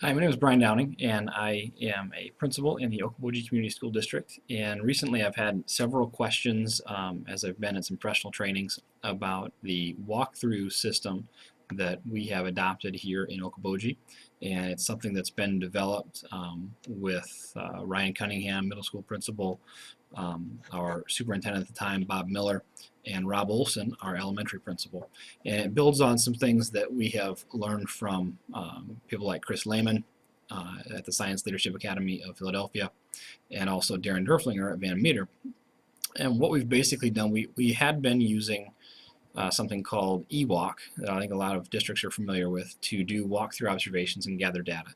Hi, my name is Brian Downing, and I am a principal in the Okoboji Community School District. And recently I've had several questions as I've been at some professional trainings about the walkthrough system that we have adopted here in Okoboji. And it's something that's been developed with Ryan Cunningham, middle school principal, our superintendent at the time, Bob Miller, and Rob Olson, our elementary principal. And it builds on some things that we have learned from people like Chris Lehman at the Science Leadership Academy of Philadelphia, and also Darren Derflinger at Van Meter. And what we've basically done, we had been using something called eWalk that I think a lot of districts are familiar with to do walk-through observations and gather data.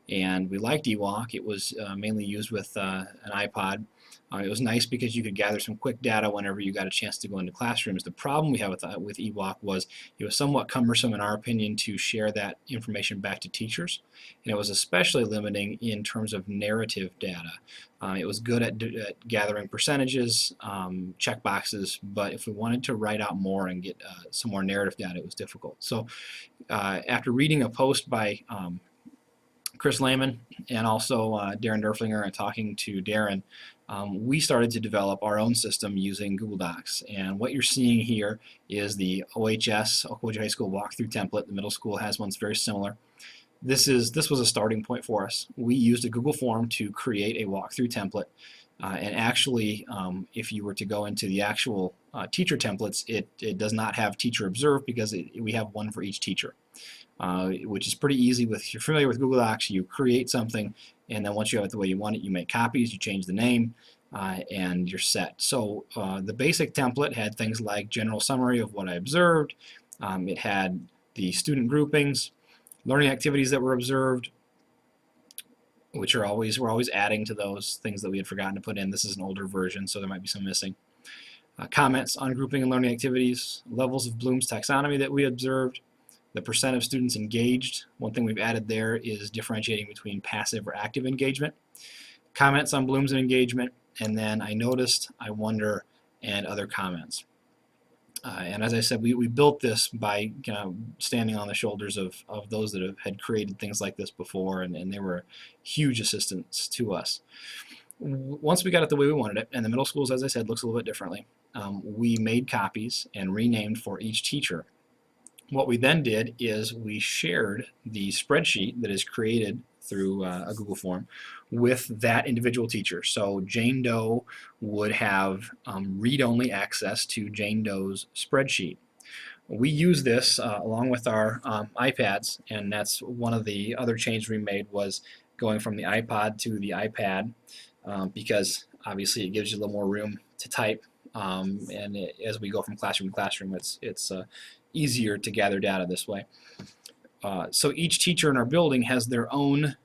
And we liked eWalk. It was mainly used with an iPod. It was nice because you could gather some quick data whenever you got a chance to go into classrooms. The problem we had with eWalk was it was somewhat cumbersome, in our opinion, to share that information back to teachers. And it was especially limiting in terms of narrative data. It was good at gathering percentages, check boxes, but if we wanted to write out more and get some more narrative data, it was difficult. So after reading a post by Chris Lehman and also Darren Derflinger and talking to Darren, we started to develop our own system using Google Docs. And what you're seeing here is the OHS, Okoboji High School Walkthrough Template. The middle school has one that's very similar. This was a starting point for us. We used a Google form to create a walkthrough template. And actually, if you were to go into the actual teacher templates, it does not have teacher observed because we have one for each teacher, which is pretty easy. If you're familiar with Google Docs, you create something, and then once you have it the way you want it, you make copies, you change the name, and you're set. So the basic template had things like general summary of what I observed. It had the student groupings, learning activities that were observed, which we're always adding to those things that we had forgotten to put in. This is an older version, so there might be some missing. Comments on grouping and learning activities, levels of Bloom's taxonomy that we observed, the percent of students engaged. One thing we've added there is differentiating between passive or active engagement. Comments on Bloom's engagement, and then I noticed, I wonder, and other comments. And as I said, we built this by standing on the shoulders of those that had created things like this before, and they were huge assistance to us. Once we got it the way we wanted it, and the middle schools, as I said, looks a little bit differently, we made copies and renamed for each teacher. What we then did is we shared the spreadsheet that is created through a Google form with that individual teacher. So Jane Doe would have read-only access to Jane Doe's spreadsheet. We use this along with our iPads, and that's one of the other changes we made was going from the iPod to the iPad because obviously it gives you a little more room to type, and as we go from classroom to classroom, it's easier to gather data this way. So each teacher in our building has their own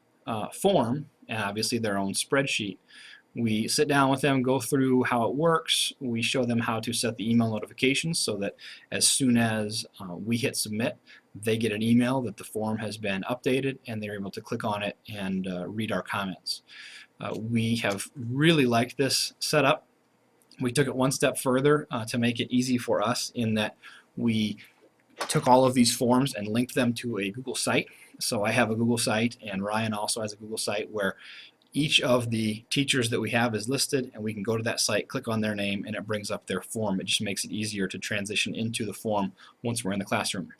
form and obviously their own spreadsheet. We sit down with them, go through how it works. We show them how to set the email notifications so that as soon as we hit submit, they get an email that the form has been updated and they're able to click on it and read our comments. We have really liked this setup. We took it one step further to make it easy for us in that we took all of these forms and linked them to a Google site. So I have a Google site, and Ryan also has a Google site where each of the teachers that we have is listed, and we can go to that site, click on their name, and it brings up their form. It just makes it easier to transition into the form once we're in the classroom.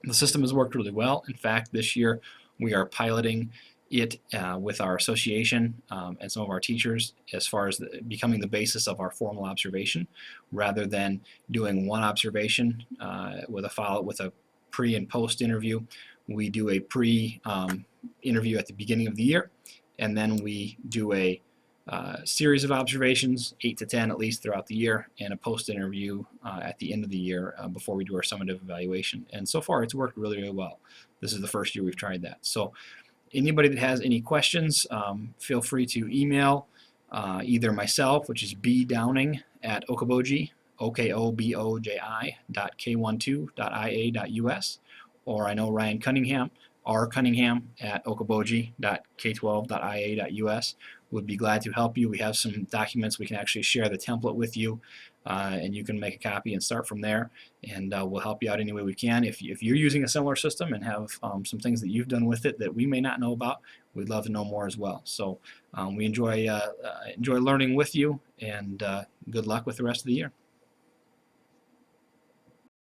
The system has worked really well. In fact, this year we are piloting it with our association and some of our teachers as far as becoming the basis of our formal observation, rather than doing one observation with a pre and post interview. We do a pre interview at the beginning of the year, and then we do a series of observations, 8 to 10 at least throughout the year, and a post interview at the end of the year before we do our summative evaluation. And so far it's worked really, really well. This is the first year we've tried that. So anybody that has any questions, feel free to email either myself, which is bdowning@okoboji, okoboji.k12.ia.us, or I know Ryan Cunningham, rcunningham@okoboji.k12.ia.us. would be glad to help you. We have some documents. We can actually share the template with you, and you can make a copy and start from there, and we'll help you out any way we can. If you're using a similar system and have some things that you've done with it that we may not know about, we'd love to know more as well. So we enjoy learning with you, and good luck with the rest of the year.